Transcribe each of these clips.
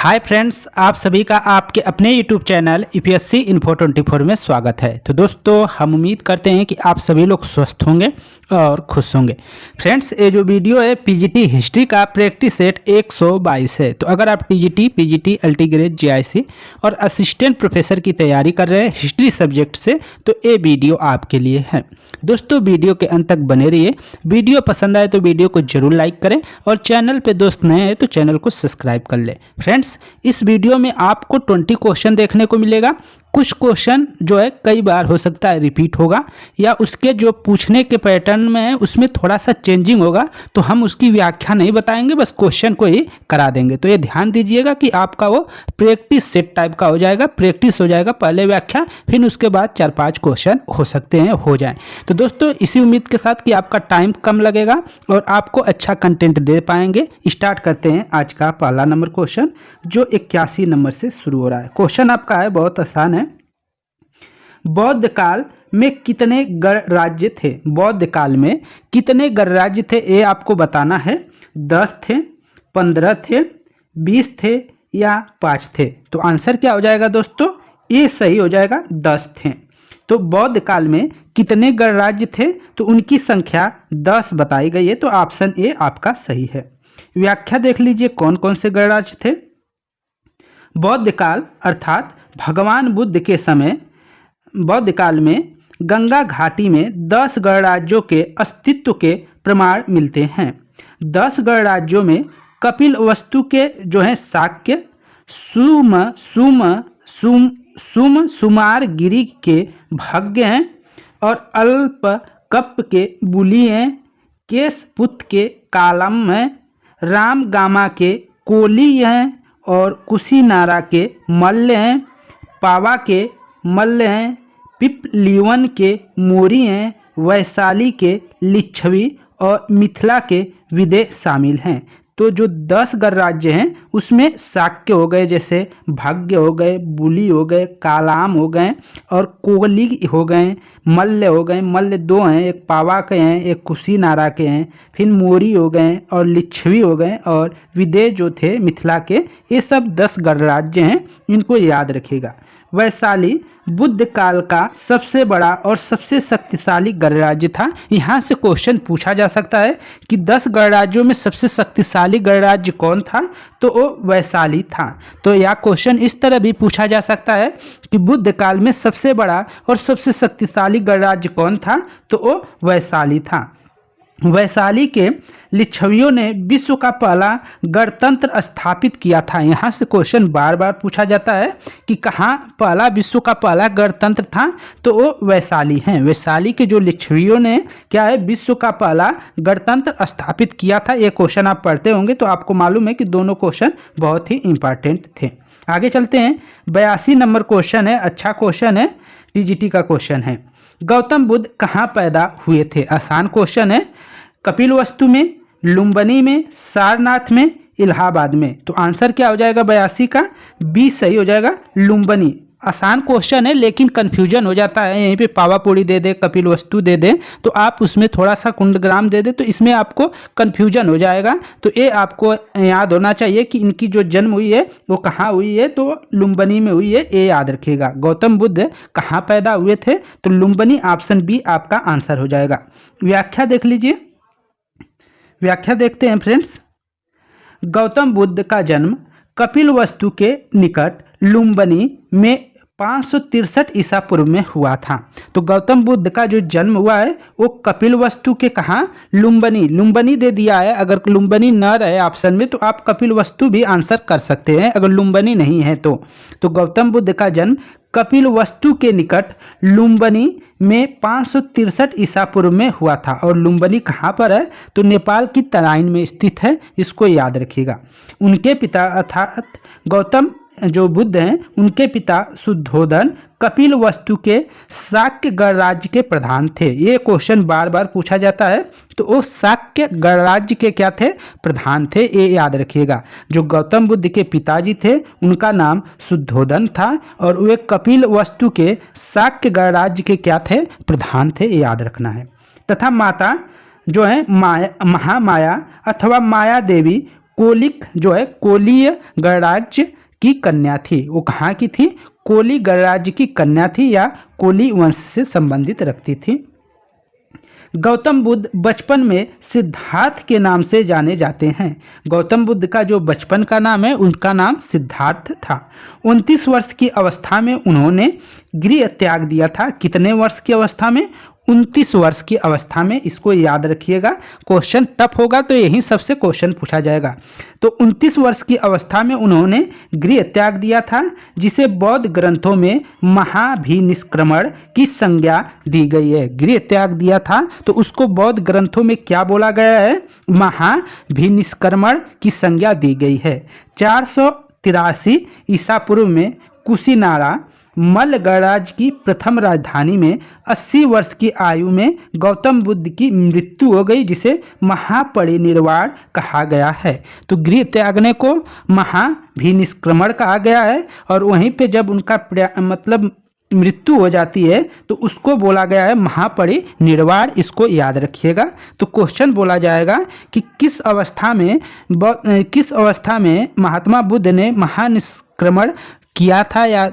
Hi friends, आप सभी का आपके अपने यूट्यूब चैनल यूपीएससी इन्फो 24 में स्वागत है। तो दोस्तों, हम उम्मीद करते हैं कि आप सभी लोग स्वस्थ होंगे और खुश होंगे। फ्रेंड्स, ये जो वीडियो है पीजीटी हिस्ट्री का प्रैक्टिस सेट 122 है। तो अगर आप टीजीटी, पीजीटी, अल्टीग्रेड, जीआईसी और असिस्टेंट प्रोफेसर की तैयारी कर रहे हैं हिस्ट्री सब्जेक्ट से, तो ये वीडियो आपके लिए है। दोस्तों, वीडियो के अंत तक बने रहिए। वीडियो पसंद आए तो वीडियो को जरूर लाइक करें और चैनल पे दोस्त नए हैं तो चैनल को सब्सक्राइब कर लें। फ्रेंड्स, इस वीडियो में आपको 20 क्वेश्चन देखने को मिलेगा। कुछ क्वेश्चन जो है कई बार हो सकता है रिपीट होगा या उसके जो पूछने के पैटर्न में है उसमें थोड़ा सा चेंजिंग होगा, तो हम उसकी व्याख्या नहीं बताएंगे, बस क्वेश्चन को ही करा देंगे। तो ये ध्यान दीजिएगा कि आपका वो प्रैक्टिस सेट टाइप का हो जाएगा, प्रैक्टिस हो जाएगा, पहले व्याख्या फिर उसके बाद 4-5 क्वेश्चन हो सकते हैं हो जाएं। तो दोस्तों, इसी उम्मीद के साथ कि आपका टाइम कम लगेगा और आपको अच्छा कंटेंट दे पाएंगे, स्टार्ट करते हैं आज का पहला नंबर क्वेश्चन जो 81 नंबर से शुरू हो रहा है। क्वेश्चन आपका है बहुत आसान है। बौद्ध काल में कितने गणराज्य थे? बौद्ध काल में कितने गणराज्य थे ये आपको बताना है। 10 थे, 15 थे, 20 थे या 5 थे? तो आंसर क्या हो जाएगा दोस्तों? ये सही हो जाएगा, 10 थे। तो बौद्ध काल में कितने गणराज्य थे? तो उनकी संख्या 10 बताई गई है, तो ऑप्शन ए आपका सही है। व्याख्या देख लीजिए कौन कौन से गणराज्य थे। बौद्ध काल अर्थात भगवान बुद्ध के समय बौद्ध काल में गंगा घाटी में 10 गणराज्यों के अस्तित्व के प्रमाण मिलते हैं। 10 गणराज्यों में कपिल वस्तु के जो हैं शाक्य, सुमार गिरी के भग्य हैं और अल्पकप के बुली हैं, केशपुत के कालम हैं, रामगामा के कोली हैं और कुशीनारा के मल्ल हैं, पावा के मल्ल हैं, पिपलीवन के मोरी हैं, वैशाली के लिच्छवी और मिथिला के विदे शामिल हैं। तो जो 10 गणराज्य हैं उसमें शाक्य हो गए, जैसे भाग्य हो गए, बुली हो गए, कालाम हो गए और कोली हो गए, मल्ल हो गए। मल्ल 2 हैं, एक पावा के हैं, एक कुशीनारा के हैं, फिर मोरी हो गए और लिच्छवी हो गए और विदे जो थे मिथिला के, ये सब 10 गणराज्य हैं, इनको याद रखिएगा। वैशाली बुद्ध काल का सबसे बड़ा और सबसे शक्तिशाली गणराज्य था। यहाँ से क्वेश्चन पूछा जा सकता है कि 10 गणराज्यों में सबसे शक्तिशाली गणराज्य कौन था? तो वो वैशाली था। तो यह क्वेश्चन इस तरह भी पूछा जा सकता है कि बुद्ध काल में सबसे बड़ा और सबसे शक्तिशाली गणराज्य कौन था? तो वो वैशाली था। वैशाली के लिच्छवियों ने विश्व का पहला गणतंत्र स्थापित किया था। यहाँ से क्वेश्चन बार बार पूछा जाता है कि कहाँ पहला विश्व का पहला गणतंत्र था? तो वो वैशाली हैं। वैशाली के जो लिच्छवियों ने क्या है, विश्व का पहला गणतंत्र स्थापित किया था। ये क्वेश्चन आप पढ़ते होंगे तो आपको मालूम है कि दोनों क्वेश्चन बहुत ही इंपॉर्टेंट थे। आगे चलते हैं। 82 नंबर क्वेश्चन है, अच्छा क्वेश्चन है, टीजीटी का क्वेश्चन है। गौतम बुद्ध कहाँ पैदा हुए थे? आसान क्वेश्चन है। कपिलवस्तु में, लुम्बिनी में, सारनाथ में, इलाहाबाद में? तो आंसर क्या हो जाएगा 82 का? बी सही हो जाएगा, लुम्बिनी। आसान क्वेश्चन है लेकिन कन्फ्यूजन हो जाता है, यहीं पे पावापुरी दे दे, कपिलवस्तु दे दे तो आप उसमें थोड़ा सा कुंडग्राम दे दे तो इसमें आपको कन्फ्यूजन हो जाएगा। तो ये आपको याद होना चाहिए कि इनकी जो जन्म हुई है वो कहाँ हुई है, तो लुम्बिनी में हुई है, ये याद रखिएगा। गौतम बुद्ध कहाँ पैदा हुए थे? तो लुम्बिनी, ऑप्शन बी आपका आंसर हो जाएगा। व्याख्या देख लीजिए। व्याख्या देखते हैं फ्रेंड्स। गौतम बुद्ध का जन्म कपिलवस्तु के निकट लुम्बिनी में 563 ईसा पूर्व में हुआ था। तो गौतम बुद्ध का जो जन्म हुआ है वो कपिलवस्तु के कहाँ? लुम्बिनी। लुम्बिनी दे दिया है, अगर लुम्बिनी न रहे ऑप्शन में तो आप कपिलवस्तु भी आंसर कर सकते हैं अगर लुम्बिनी नहीं है तो गौतम बुद्ध का जन्म कपिलवस्तु के निकट लुम्बिनी में 563 ईसा पूर्व में हुआ था। और लुम्बिनी कहाँ पर है? तो नेपाल की तराइन में स्थित है, इसको याद रखिएगा। उनके पिता अर्थात गौतम जो बुद्ध हैं उनके पिता शुद्धोधन कपिलवस्तु के शाक्य गणराज्य के प्रधान थे। ये क्वेश्चन बार बार पूछा जाता है, तो वो शाक्य गणराज्य के क्या थे? प्रधान थे, ये याद रखिएगा। जो गौतम बुद्ध के पिताजी थे उनका नाम शुद्धोधन था और वे कपिलवस्तु के शाक्य गणराज्य के क्या थे? प्रधान थे, ये याद रखना है। तथा माता जो है महामाया अथवा माया देवी कोलिक जो है कोलीय गणराज्य की कन्या थी। वो कहाँ की थी? कोली गणराज्य की कन्या थी या कोली वंश से संबंधित रखती थी। गौतम बुद्ध बचपन में सिद्धार्थ के नाम से जाने जाते हैं। गौतम बुद्ध का जो बचपन का नाम है उनका नाम सिद्धार्थ था। 29 वर्ष की अवस्था में उन्होंने गृह त्याग दिया था। कितने वर्ष की अवस्था में? 29 वर्ष की अवस्था में। इसको याद रखिएगा, क्वेश्चन टफ होगा तो यही सबसे क्वेश्चन पूछा जाएगा। तो 29 वर्ष की अवस्था में उन्होंने गृह त्याग दिया था, जिसे बौद्ध ग्रंथों में महाभिनिष्क्रमण की संज्ञा दी गई है। गृह त्याग दिया था तो उसको बौद्ध ग्रंथों में क्या बोला गया है? महाभिनिष्क्रमण की संज्ञा दी गई है। 483 ईसा पूर्व में कुशीनारा मल्ल गणराज्य की प्रथम राजधानी में 80 वर्ष की आयु में गौतम बुद्ध की मृत्यु हो गई, जिसे महापरिनिर्वाण कहा गया है। तो गृह त्यागने को महाभिनिष्क्रमण कहा गया है, और वहीं पे जब उनका मतलब मृत्यु हो जाती है तो उसको बोला गया है महापरिनिर्वाण। इसको याद रखिएगा। तो क्वेश्चन बोला जाएगा कि किस अवस्था में महात्मा बुद्ध ने महानिष्क्रमण किया था या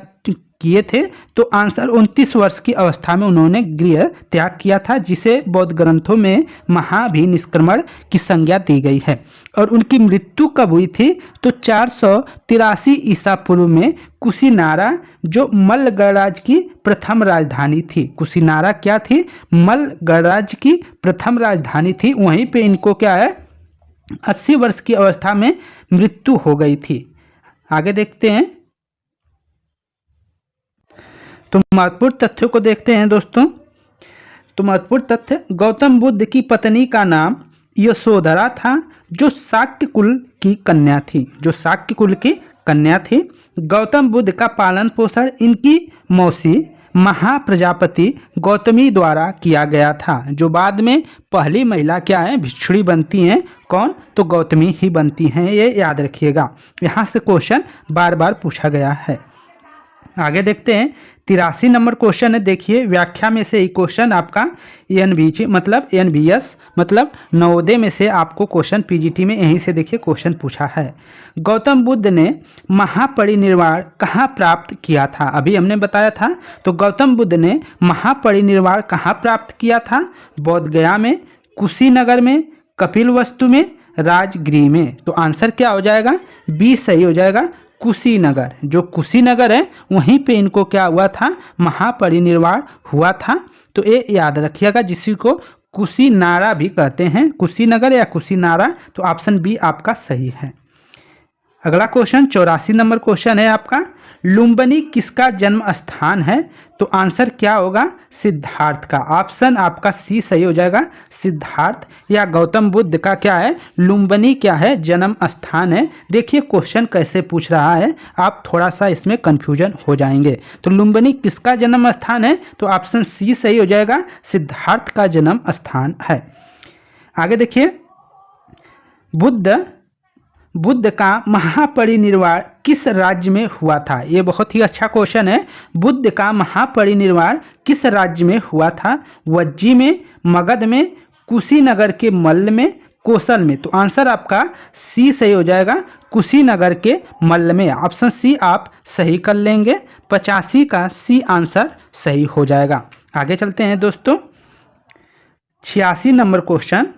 किए थे? तो आंसर 29 वर्ष की अवस्था में उन्होंने गृह त्याग किया था, जिसे बौद्ध ग्रंथों में महाभिनिष्क्रमण की संज्ञा दी गई है। और उनकी मृत्यु कब हुई थी? तो 483 ईसा पूर्व में कुशीनारा, जो मल्ल गणराज्य की प्रथम राजधानी थी। कुशीनारा क्या थी? मल्ल गणराज्य की प्रथम राजधानी थी। वहीं पे इनको क्या है, 80 वर्ष की अवस्था में मृत्यु हो गई थी। आगे देखते हैं। तो महत्वपूर्ण तथ्यों को देखते हैं दोस्तों। तो महत्वपूर्ण तथ्य, गौतम बुद्ध की पत्नी का नाम यशोधरा था, जो शाक्य कुल की कन्या थी। गौतम बुद्ध का पालन पोषण इनकी मौसी महाप्रजापति गौतमी द्वारा किया गया था, जो बाद में पहली महिला क्या है? भिक्षुणी बनती हैं। कौन? तो गौतमी ही बनती हैं। ये याद रखिएगा, यहाँ से क्वेश्चन बार बार पूछा गया है। आगे देखते हैं। 83 नंबर क्वेश्चन है। देखिए, व्याख्या में से ही क्वेश्चन आपका एनबीएस मतलब नवोदय में से आपको क्वेश्चन पीजीटी में यहीं से देखिए क्वेश्चन पूछा है। गौतम बुद्ध ने महापरिनिर्वाण कहाँ प्राप्त किया था? अभी हमने बताया था। तो गौतम बुद्ध ने महापरिनिर्वाण कहाँ प्राप्त किया था? बोध गया में, कुशीनगर में, कपिलवस्तु में, राजगृह में। तो आंसर क्या हो जाएगा? बी सही हो जाएगा, कुशीनगर। जो कुशीनगर है वहीं पे इनको क्या हुआ था? महापरिनिर्वाण हुआ था। तो ये याद रखिएगा, जिसी को कुशीनारा भी कहते हैं, कुशीनगर या कुशीनारा। तो ऑप्शन बी आपका सही है। अगला क्वेश्चन 84 नंबर क्वेश्चन है आपका, लुम्बिनी किसका जन्म स्थान है? तो आंसर क्या होगा? सिद्धार्थ का। ऑप्शन आपका सी सही हो जाएगा, सिद्धार्थ या गौतम बुद्ध का क्या है? लुम्बिनी क्या है? जन्म स्थान है। देखिए क्वेश्चन कैसे पूछ रहा है, आप थोड़ा सा इसमें कंफ्यूजन हो जाएंगे। तो लुम्बिनी किसका जन्म स्थान है? तो ऑप्शन सी सही हो जाएगा, सिद्धार्थ का जन्म स्थान है। आगे देखिए, बुद्ध का महापरिनिर्वाण किस राज्य में हुआ था? ये बहुत ही अच्छा क्वेश्चन है। बुद्ध का महापरिनिर्वाण किस राज्य में हुआ था? वज्जी में, मगध में, कुशीनगर के मल्ल में, कोसल में। तो आंसर आपका सी सही हो जाएगा, कुशीनगर के मल्ल में। ऑप्शन सी आप सही कर लेंगे। 85 का सी आंसर सही हो जाएगा। आगे चलते हैं दोस्तों। 86 नंबर क्वेश्चन,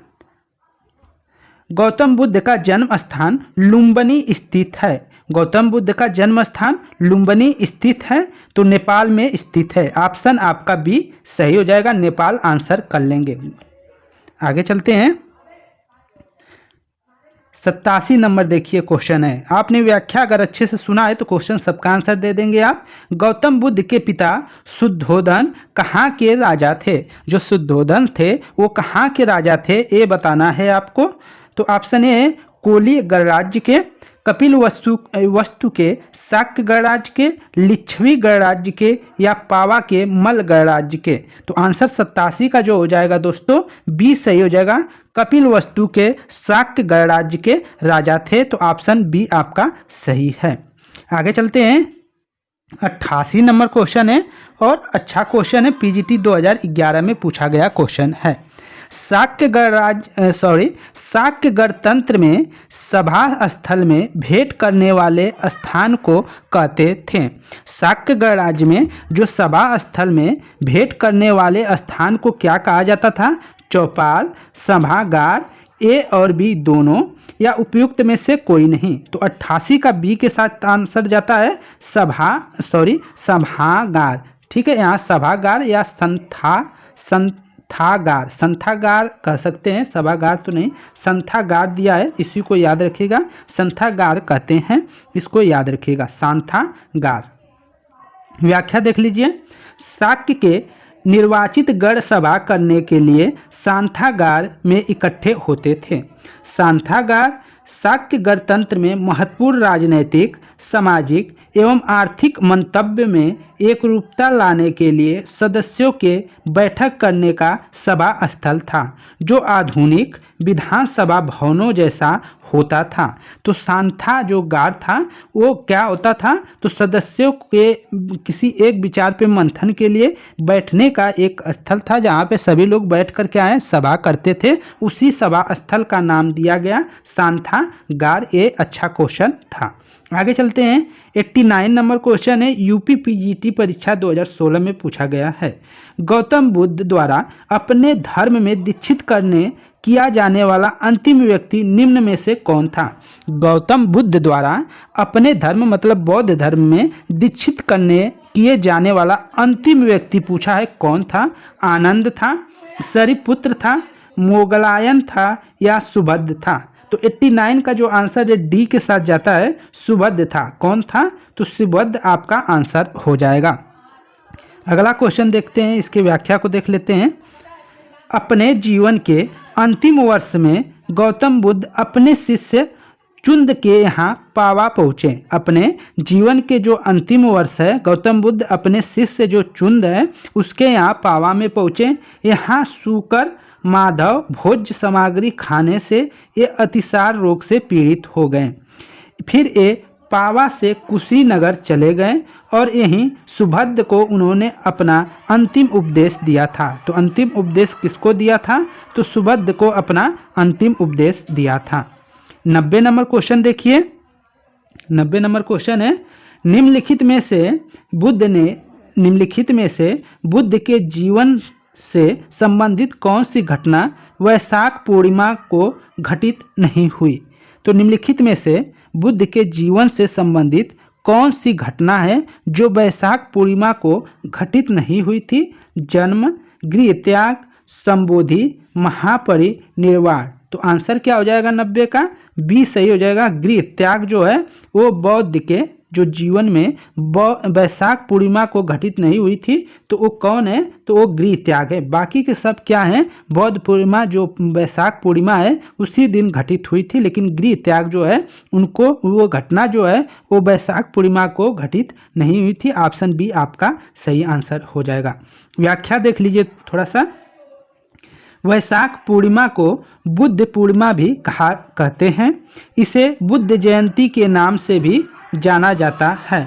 गौतम बुद्ध का जन्म स्थान लुम्बिनी स्थित है। गौतम बुद्ध का जन्म स्थान लुम्बिनी स्थित है, तो नेपाल में स्थित है। ऑप्शन आपका बी सही हो जाएगा, नेपाल आंसर कर लेंगे। आगे चलते हैं। 87 नंबर देखिए क्वेश्चन है। आपने व्याख्या अगर अच्छे से सुना है तो क्वेश्चन सबका आंसर दे देंगे आप। गौतम बुद्ध के पिता शुद्धोधन कहाँ के राजा थे? जो शुद्धोधन थे वो कहाँ के राजा थे, ये बताना है आपको। तो ऑप्शन ए कोली गणराज्य के, कपिल वस्तु के, शाक्य गणराज्य के, लिच्छवी गणराज्य के, या पावा के मल्ल गणराज्य के। तो आंसर 87 का जो हो जाएगा दोस्तों बी सही हो जाएगा, कपिल वस्तु के शाक्य गणराज्य के राजा थे। तो ऑप्शन बी आपका सही है। आगे चलते हैं। 88 नंबर क्वेश्चन है और अच्छा क्वेश्चन है, पीजीटी 2011 में पूछा गया क्वेश्चन है। शाक्य गणतंत्र में सभा स्थल में भेंट करने वाले स्थान को कहते थे। शाक्य गणराज्य में जो सभा स्थल में भेंट करने वाले स्थान को क्या कहा जाता था? चौपाल, सभागार, ए और बी दोनों या उपयुक्त में से कोई नहीं। तो 88 का बी के साथ आंसर जाता है सभागार। ठीक है, यहाँ सभागार या संथागार कह सकते हैं, सभागार तो नहीं, संथागार दिया है, इसी को याद रखिएगा, संथागार कहते हैं, इसको याद रखिएगा, संथागार। व्याख्या देख लीजिए। शाक्य के निर्वाचित गण सभा करने के लिए संथागार में इकट्ठे होते थे। संथागार शाक्य गणतंत्र में महत्वपूर्ण राजनैतिक, सामाजिक एवं आर्थिक मंतव्य में एकरूपता लाने के लिए सदस्यों के बैठक करने का सभा स्थल था, जो आधुनिक विधानसभा भवनों जैसा होता था। तो संथागार था वो क्या होता था? तो सदस्यों के किसी एक विचार पे मंथन के लिए बैठने का एक स्थल था, जहाँ पे सभी लोग बैठ कर के आए सभा करते थे। उसी सभा स्थल का नाम दिया गया संथागार। ये अच्छा क्वेश्चन था। आगे चलते हैं। 89 नंबर क्वेश्चन है, यूपी पीजीटी परीक्षा 2016 में पूछा गया है। गौतम बुद्ध द्वारा अपने धर्म में दीक्षित करने किया जाने वाला अंतिम व्यक्ति निम्न में से कौन था? गौतम बुद्ध द्वारा अपने धर्म मतलब बौद्ध धर्म में दीक्षित करने किए जाने वाला अंतिम व्यक्ति पूछा है, कौन था? आनंद था, सरिपुत्र था, मोगलायन था या सुबद्ध था? तो 89 का जो आंसर है डी के साथ जाता है, सुबद्ध था। कौन था? तो सुबद्ध आपका आंसर हो जाएगा। अगला क्वेश्चन देखते हैं, इसके व्याख्या को देख लेते हैं। अपने जीवन के अंतिम वर्ष में गौतम बुद्ध अपने शिष्य चुंद के यहाँ पावा पहुँचे। अपने जीवन के जो अंतिम वर्ष है, गौतम बुद्ध अपने शिष्य जो चुंद है उसके यहाँ पावा में पहुँचे। यहाँ सूकर माधव भोज्य सामग्री खाने से ये अतिसार रोग से पीड़ित हो गए। फिर ये पावा से कुशीनगर चले गए और यहीं सुभद्र को उन्होंने अपना अंतिम उपदेश दिया था। तो अंतिम उपदेश किसको दिया था? तो सुभद्र को अपना अंतिम उपदेश दिया था। 90 नंबर क्वेश्चन देखिए। 90 नंबर क्वेश्चन है, निम्नलिखित में से बुद्ध के जीवन से संबंधित कौन सी घटना वैशाख पूर्णिमा को घटित नहीं हुई? तो निम्नलिखित में से बुद्ध के जीवन से संबंधित कौन सी घटना है जो वैशाख पूर्णिमा को घटित नहीं हुई थी? जन्म, गृह त्याग, संबोधि, महापरिनिर्वाण। तो आंसर क्या हो जाएगा 90 का? बी सही हो जाएगा। गृह त्याग जो है वो बौद्ध के जो जीवन में वैशाख पूर्णिमा को घटित नहीं हुई थी, तो वो कौन है? तो वो गृह त्याग है। बाकी के सब क्या है? बौद्ध पूर्णिमा जो वैशाख पूर्णिमा है उसी दिन घटित हुई थी, लेकिन गृह त्याग जो है उनको वो घटना जो है वो वैशाख पूर्णिमा को घटित नहीं हुई थी। ऑप्शन बी आपका सही आंसर हो जाएगा। व्याख्या देख लीजिए थोड़ा सा। वैशाख पूर्णिमा को बुद्ध पूर्णिमा भी कहते हैं। इसे बुद्ध जयंती के नाम से भी जाना जाता है।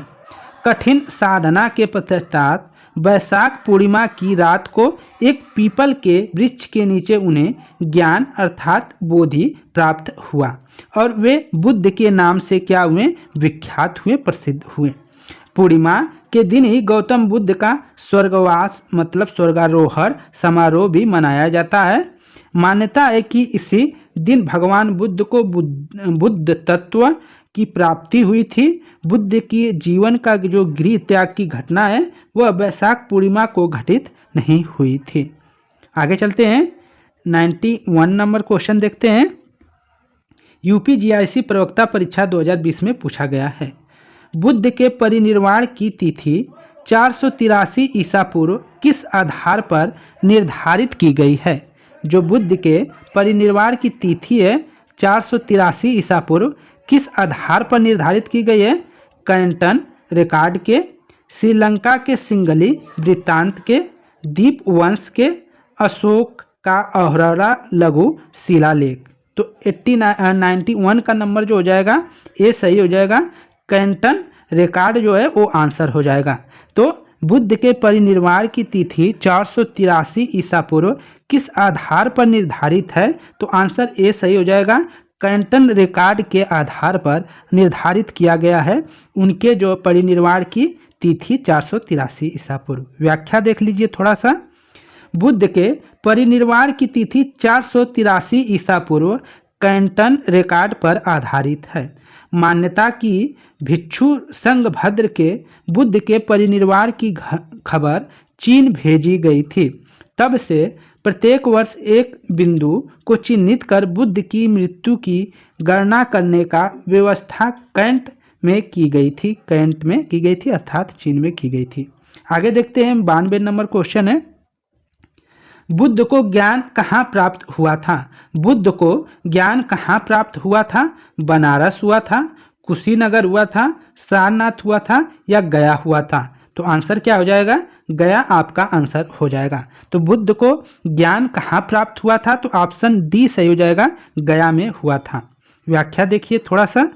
कठिन साधना के पश्चात वैशाख पूर्णिमा की रात को एक पीपल के वृक्ष के नीचे उन्हें ज्ञान अर्थात बोधि प्राप्त हुआ और वे बुद्ध के नाम से क्या हुए? विख्यात हुए, प्रसिद्ध हुए। पूर्णिमा के दिन ही गौतम बुद्ध का स्वर्गवास मतलब स्वर्गारोहण समारोह भी मनाया जाता है। मान्यता है कि इसी दिन भगवान बुद्ध को बुद्ध तत्व की प्राप्ति हुई थी। बुद्ध की जीवन का जो गृह त्याग की घटना है वह वैशाख पूर्णिमा को घटित नहीं हुई थी। आगे चलते हैं। 91 नंबर क्वेश्चन देखते हैं। यूपीजीआईसी प्रवक्ता परीक्षा 2020 में पूछा गया है। बुद्ध के परिनिर्वाण की तिथि 483 ईसा पूर्व किस आधार पर निर्धारित की गई है? जो बुद्ध के परिनिर्वाण की तिथि है 483 ईसा पूर्व किस आधार पर निर्धारित की गई है? कैंटन रिकॉर्ड के, श्रीलंका के सिंगली वृत्तांत के, दीपवंश के, अशोक का अहौरा लघु शिलालेख। तो 91 का नंबर जो हो जाएगा ये सही हो जाएगा। कैंटन रिकॉर्ड जो है वो आंसर हो जाएगा। तो बुद्ध के परिनिर्वाण की तिथि 483 ईसा पूर्व किस आधार पर निर्धारित है? तो आंसर ए सही हो जाएगा। कैंटन रिकॉर्ड के आधार पर निर्धारित किया गया है। उनके जो परिनिर्वाण की तिथि 483 ईसा पूर्व। व्याख्या देख लीजिए थोड़ा सा। बुद्ध के परिनिर्वाण की तिथि 483 ईसा पूर्व कैंटन रिकॉर्ड पर आधारित है। मान्यता की भिक्षु संघभद्र के बुद्ध के परिनिर्वाण की खबर चीन भेजी गई थी। तब से प्रत्येक वर्ष एक बिंदु को चिन्हित कर बुद्ध की मृत्यु की गणना करने का व्यवस्था कैंट में की गई थी। कैंट में की गई थी अर्थात चीन में की गई थी। आगे देखते हैं 92 नंबर क्वेश्चन है, बुद्ध को ज्ञान कहाँ प्राप्त हुआ था? बुद्ध को ज्ञान कहाँ प्राप्त हुआ था? बनारस हुआ था, कुशीनगर हुआ था, सारनाथ हुआ था या गया हुआ था? तो आंसर क्या हो जाएगा? गया आपका आंसर हो जाएगा। तो बुद्ध को ज्ञान कहाँ प्राप्त हुआ था? तो ऑप्शन डी सही हो जाएगा, गया में हुआ था। व्याख्या देखिए थोड़ा सा।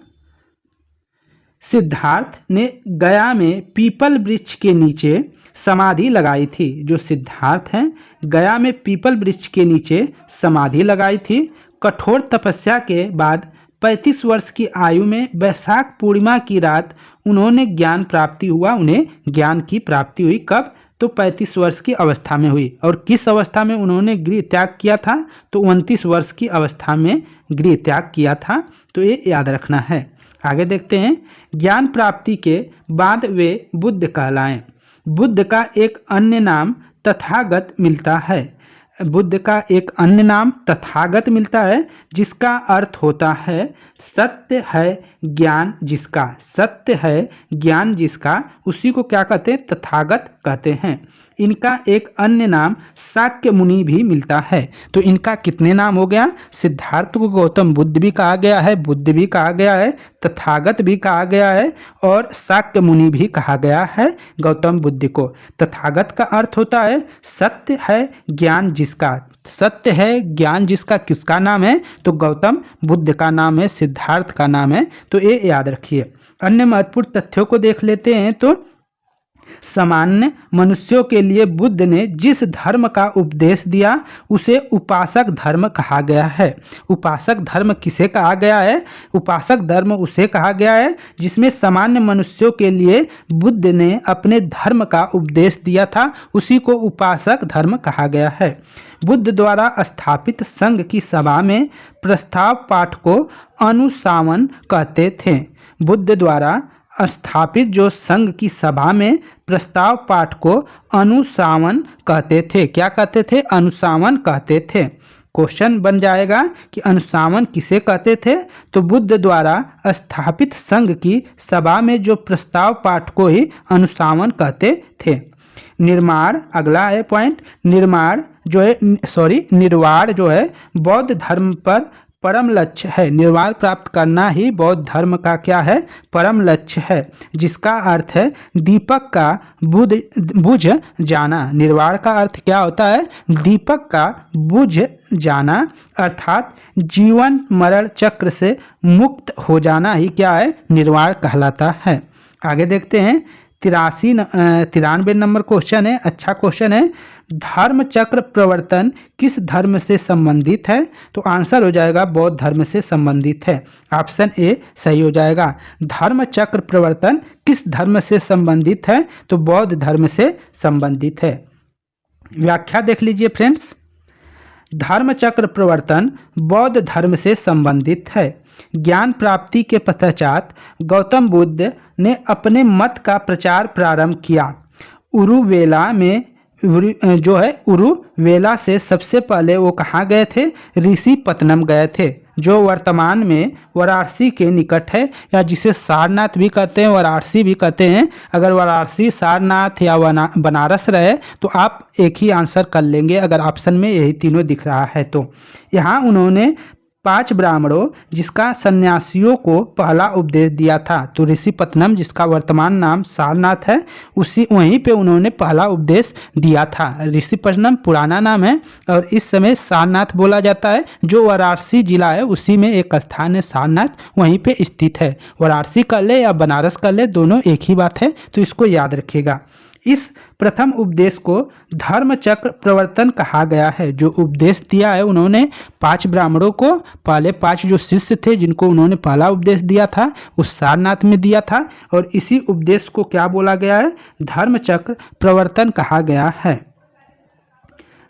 सिद्धार्थ ने गया में पीपल वृक्ष के नीचे समाधि लगाई थी। जो सिद्धार्थ हैं गया में पीपल वृक्ष के नीचे समाधि लगाई थी। कठोर तपस्या के बाद 35 वर्ष की आयु में वैशाख पूर्णिमा की रात उन्होंने ज्ञान प्राप्ति हुआ। उन्हें ज्ञान की प्राप्ति हुई कब? तो 35 वर्ष की अवस्था में हुई। और किस अवस्था में उन्होंने गृह त्याग किया था? तो 29 वर्ष की अवस्था में गृह त्याग किया था। तो ये याद रखना है। आगे देखते हैं, ज्ञान प्राप्ति के बाद वे बुद्ध कहलाएं। बुद्ध का एक अन्य नाम तथागत मिलता है। बुद्ध का एक अन्य नाम तथागत मिलता है जिसका अर्थ होता है सत्य है ज्ञान जिसका। सत्य है ज्ञान जिसका, उसी को क्या कहते हैं? तथागत कहते हैं। इनका एक अन्य नाम शाक्य मुनि भी मिलता है। तो इनका कितने नाम हो गया? सिद्धार्थ को गौतम बुद्ध भी कहा गया है, बुद्ध भी कहा गया है, तथागत भी कहा गया है और शाक्य मुनि भी कहा गया है गौतम बुद्ध को। तथागत का अर्थ होता है सत्य है ज्ञान जिसका। सत्य है ज्ञान जिसका किसका नाम है? तो गौतम बुद्ध का नाम है, सिद्धार्थ का नाम है। तो ये याद रखिए। अन्य महत्वपूर्ण तथ्यों को देख लेते हैं। तो सामान्य मनुष्यों के लिए बुद्ध ने जिस धर्म का उपदेश दिया उसे उपासक धर्म कहा गया है। उपासक धर्म किसे कहा गया है? उपासक धर्म उसे कहा गया है जिसमें सामान्य मनुष्यों के लिए बुद्ध ने अपने धर्म का उपदेश दिया था, उसी को उपासक धर्म कहा गया है। बुद्ध द्वारा स्थापित संघ की सभा में प्रस्ताव पाठ को अनुशासन कहते थे। बुद्ध द्वारा स्थापित जो संघ की सभा में प्रस्ताव पाठ को अनुशासन कहते थे। क्या कहते थे? अनुशासन कहते थे। क्वेश्चन बन जाएगा कि अनुशासन किसे कहते थे? तो बुद्ध द्वारा स्थापित संघ की सभा में जो प्रस्ताव पाठ को ही अनुशासन कहते थे। निर्माण, अगला है पॉइंट, निर्माण जो है निर्वाण जो है बौद्ध धर्म पर परम लक्ष्य है। निर्वाण प्राप्त करना ही बौद्ध धर्म का क्या है? परम लक्ष्य है, जिसका अर्थ है दीपक का बुझ जाना। निर्वाण का अर्थ क्या होता है? दीपक का बुझ जाना, अर्थात जीवन मरण चक्र से मुक्त हो जाना ही क्या है? निर्वाण कहलाता है। आगे देखते हैं 93 नंबर क्वेश्चन है, अच्छा क्वेश्चन है। धर्म चक्र प्रवर्तन किस धर्म से संबंधित है? तो आंसर हो जाएगा बौद्ध धर्म से संबंधित है। ऑप्शन ए सही हो जाएगा। धर्म चक्र प्रवर्तन किस धर्म से संबंधित है? तो बौद्ध धर्म से संबंधित है। व्याख्या देख लीजिए फ्रेंड्स। धर्म चक्र प्रवर्तन बौद्ध धर्म से संबंधित है। ज्ञान प्राप्ति के पश्चात गौतम बुद्ध ने अपने मत का प्रचार प्रारंभ किया। उरुवेला में जो है उरुवेला से सबसे पहले वो कहाँ गए थे? ऋषिपत्तनम गए थे, जो वर्तमान में वाराणसी के निकट है, या जिसे सारनाथ भी कहते हैं, वाराणसी भी कहते हैं। अगर वाराणसी, सारनाथ या बनारस रहे तो आप एक ही आंसर कर लेंगे अगर ऑप्शन में यही तीनों दिख रहा है तो। यहाँ उन्होंने 5 ब्राह्मणों जिसका सन्यासियों को पहला उपदेश दिया था। तो ऋषिपत्तनम जिसका वर्तमान नाम सारनाथ है, उसी वहीं पे उन्होंने पहला उपदेश दिया था। ऋषिपत्तनम पुराना नाम है और इस समय सारनाथ बोला जाता है। जो वाराणसी जिला है उसी में एक स्थान है सारनाथ, वहीं पे स्थित है। वाराणसी कर ले या बनारस कर ले, दोनों एक ही बात है, तो इसको याद रखिएगा। इस प्रथम उपदेश को धर्मचक्र प्रवर्तन कहा गया है। जो उपदेश दिया है उन्होंने 5 ब्राह्मणों को, पहले 5 जो शिष्य थे जिनको उन्होंने पहला उपदेश दिया था उस सारनाथ में दिया था, और इसी उपदेश को क्या बोला गया है? धर्मचक्र प्रवर्तन कहा गया है।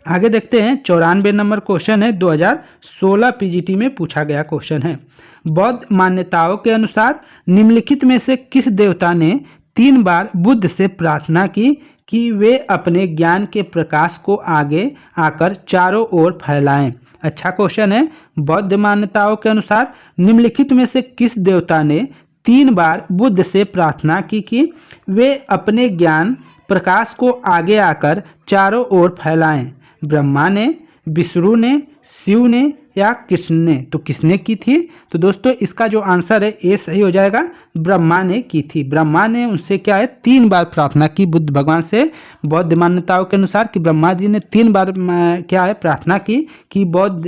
आगे देखते हैं 94 नंबर क्वेश्चन है, 2016 पीजीटी में पूछा गया क्वेश्चन है। बौद्ध मान्यताओं के अनुसार निम्नलिखित में से किस देवता ने 3 बार बुद्ध से प्रार्थना की कि वे अपने ज्ञान के प्रकाश को आगे आकर चारों ओर फैलाएं? अच्छा क्वेश्चन है। बौद्ध मान्यताओं के अनुसार निम्नलिखित में से किस देवता ने 3 बार बुद्ध से प्रार्थना की कि वे अपने ज्ञान प्रकाश को आगे आकर चारों ओर फैलाएं? ब्रह्मा ने, विष्णु ने, शिव ने या कृष्ण ने? तो किसने की थी? तो दोस्तों इसका जो आंसर है ए सही हो जाएगा, ब्रह्मा ने की थी। ब्रह्मा ने उनसे क्या है 3 बार प्रार्थना की बुद्ध भगवान से। बौद्ध मान्यताओं के अनुसार कि ब्रह्मा जी ने 3 बार क्या है प्रार्थना की कि बौद्ध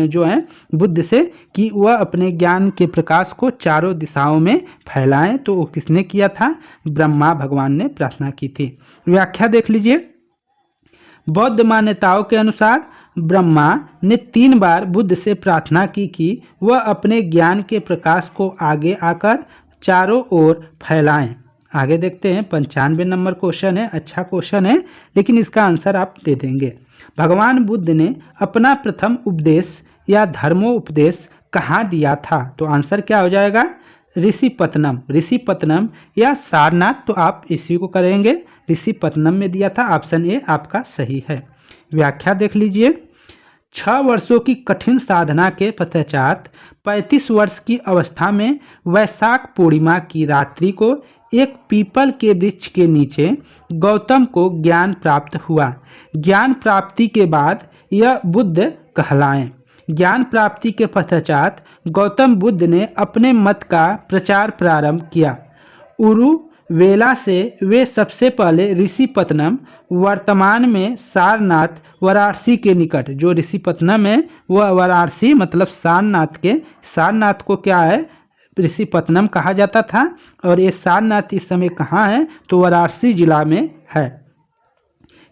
जो है बुद्ध से कि वह अपने ज्ञान के प्रकाश को चारों दिशाओं में फैलाएं। तो वो किसने किया था? ब्रह्मा भगवान ने प्रार्थना की थी। व्याख्या देख लीजिए। बौद्ध मान्यताओं के अनुसार ब्रह्मा ने 3 बार बुद्ध से प्रार्थना की कि वह अपने ज्ञान के प्रकाश को आगे आकर चारों ओर फैलाएं। आगे देखते हैं 95 नंबर क्वेश्चन है। अच्छा क्वेश्चन है लेकिन इसका आंसर आप दे देंगे। भगवान बुद्ध ने अपना प्रथम उपदेश या धर्मोपदेश कहाँ दिया था? तो आंसर क्या हो जाएगा? ऋषिपत्तनम या सारनाथ। तो आप इसी को करेंगे, ऋषिपत्तनम में दिया था। ऑप्शन ए आपका सही है। व्याख्या देख लीजिए। 6 वर्षों की कठिन साधना के पश्चात 35 वर्ष की अवस्था में वैशाख पूर्णिमा की रात्रि को एक पीपल के वृक्ष के नीचे गौतम को ज्ञान प्राप्त हुआ। ज्ञान प्राप्ति के बाद यह बुद्ध कहलाएं। ज्ञान प्राप्ति के पश्चात गौतम बुद्ध ने अपने मत का प्रचार प्रारंभ किया। उरुवेला से वे सबसे पहले ऋषिपत्तनम, वर्तमान में सारनाथ, वाराणसी के निकट, जो ऋषिपत्तनम है वह वाराणसी मतलब सारनाथ को क्या है ऋषिपत्तनम कहा जाता था, और ये सारनाथ इस समय कहाँ है? तो वाराणसी जिला में है।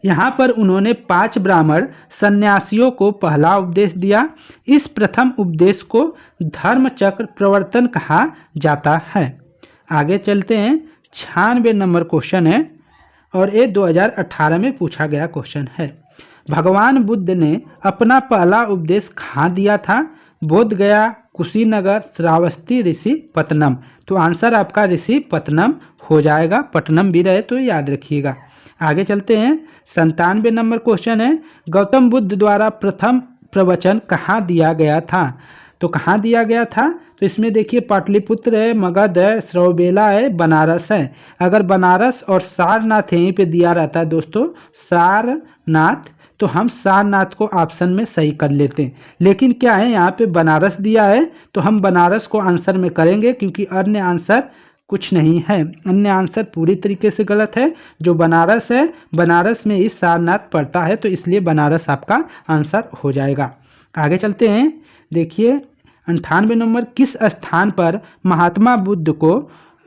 यहाँ पर उन्होंने 5 ब्राह्मण सन्यासियों को पहला उपदेश दिया। इस प्रथम उपदेश को धर्मचक्र प्रवर्तन कहा जाता है। आगे चलते हैं 96 नंबर क्वेश्चन है और ये 2018 में पूछा गया क्वेश्चन है। भगवान बुद्ध ने अपना पहला उपदेश कहाँ दिया था? बोध गया, कुशीनगर, श्रावस्ती, ऋषिपत्तनम। तो आंसर आपका ऋषिपत्तनम हो जाएगा। पट्टनम भी रहे तो याद रखिएगा। आगे चलते हैं 97 नंबर क्वेश्चन है। गौतम बुद्ध द्वारा प्रथम प्रवचन कहाँ दिया गया था? तो कहाँ दिया गया था? तो इसमें देखिए पाटलिपुत्र है, मगध है, श्रवबेला है, बनारस है। अगर बनारस और सारनाथ यहीं पे दिया रहता है दोस्तों, सारनाथ, तो हम सारनाथ को ऑप्शन में सही कर लेते हैं। लेकिन क्या है यहाँ पे बनारस दिया है तो हम बनारस को आंसर में करेंगे, क्योंकि अन्य आंसर कुछ नहीं है। अन्य आंसर पूरी तरीके से गलत है। जो बनारस है, बनारस में ही सारनाथ पड़ता है, तो इसलिए बनारस आपका आंसर हो जाएगा। आगे चलते हैं। देखिए 98 नंबर, किस स्थान पर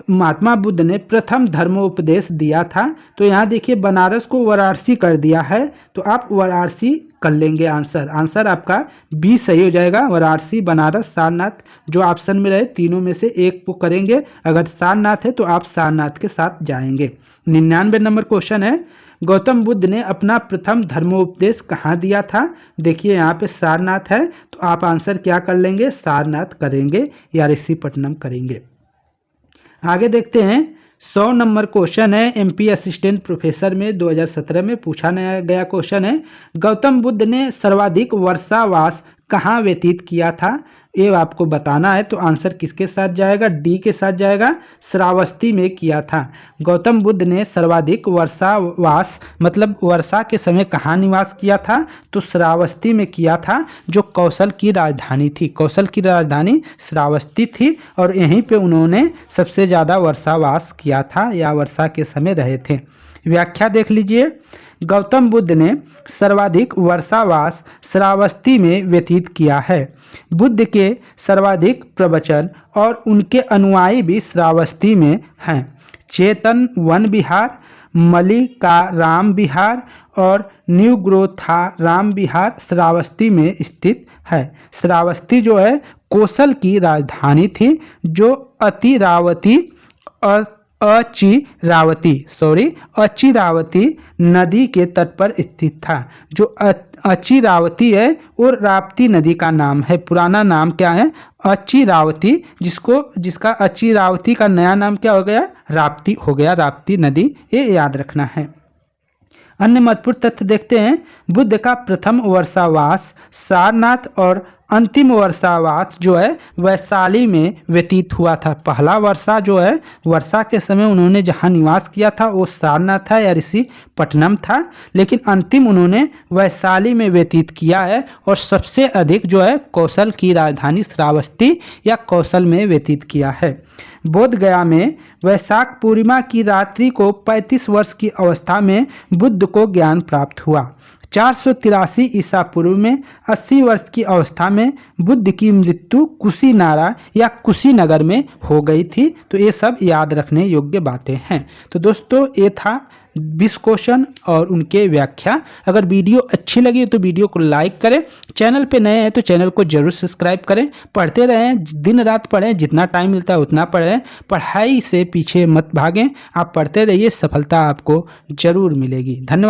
महात्मा बुद्ध ने प्रथम धर्मोपदेश दिया था? तो यहाँ देखिए बनारस को वाराणसी कर दिया है, तो आप वाराणसी कर लेंगे। आंसर आपका बी सही हो जाएगा। वाराणसी, बनारस, सारनाथ जो ऑप्शन में रहे तीनों में से एक को करेंगे। अगर सारनाथ है तो आप सारनाथ के साथ जाएंगे। 99 नंबर क्वेश्चन है। गौतम बुद्ध ने अपना प्रथम धर्मोपदेश कहाँ दिया था? देखिए यहाँ पे सारनाथ है, तो आप आंसर क्या कर लेंगे? सारनाथ करेंगे या ऋषिपत्तनम करेंगे। आगे देखते हैं 100 नंबर क्वेश्चन है। एमपी असिस्टेंट प्रोफेसर में 2017 में पूछा गया क्वेश्चन है। गौतम बुद्ध ने सर्वाधिक वर्षावास कहाँ व्यतीत किया था? ये आपको बताना है। तो आंसर किसके साथ जाएगा? डी के साथ जाएगा। श्रावस्ती में किया था। गौतम बुद्ध ने सर्वाधिक वर्षावास मतलब वर्षा के समय कहाँ निवास किया था? तो श्रावस्ती में किया था, जो कौशल की राजधानी थी। कौशल की राजधानी श्रावस्ती थी और यहीं पे उन्होंने सबसे ज़्यादा वर्षावास किया था या वर्षा के समय रहे थे। व्याख्या देख लीजिए। गौतम बुद्ध ने सर्वाधिक वर्षावास श्रावस्ती में व्यतीत किया है। बुद्ध के सर्वाधिक प्रवचन और उनके अनुयायी भी श्रावस्ती में हैं। चेतन वन विहार, मल्लिकाराम विहार और न्यूग्रोथाराम विहार श्रावस्ती में स्थित है। श्रावस्ती जो है कोसल की राजधानी थी, जो अचिरावती नदी के तट पर स्थित था। जो अचिरावती है वो राप्ती नदी का नाम है, पुराना नाम क्या है? अचिरावती, जिसका अचिरावती का नया नाम क्या हो गया? राप्ती हो गया, राप्ती नदी, ये याद रखना है। अन्य महत्वपूर्ण तथ्य देखते हैं। बुद्ध का प्रथम वर्षावास सारनाथ और अंतिम वर्षावास जो है वैशाली में व्यतीत हुआ था। पहला वर्षा जो है, वर्षा के समय उन्होंने जहाँ निवास किया था वो सारनाथ था या ऋषिपट्टनम था, लेकिन अंतिम उन्होंने वैशाली में व्यतीत किया है। और सबसे अधिक जो है कौशल की राजधानी श्रावस्ती या कौशल में व्यतीत किया है। बोध गया में वैशाख पूर्णिमा की रात्रि को 35 वर्ष की अवस्था में बुद्ध को ज्ञान प्राप्त हुआ। 483 ईसा पूर्व में 80 वर्ष की अवस्था में बुद्ध की मृत्यु कुशीनारा या कुशीनगर में हो गई थी। तो ये सब याद रखने योग्य बातें हैं। तो दोस्तों ये था 20 क्वेश्चन और उनके व्याख्या। अगर वीडियो अच्छी लगी तो वीडियो को लाइक करें, चैनल पे नए हैं तो चैनल को जरूर सब्सक्राइब करें। पढ़ते रहें, दिन रात पढ़ें, जितना टाइम मिलता है उतना पढ़ें। पढ़ाई से पीछे मत भागें, आप पढ़ते रहिए, सफलता आपको जरूर मिलेगी। धन्यवाद।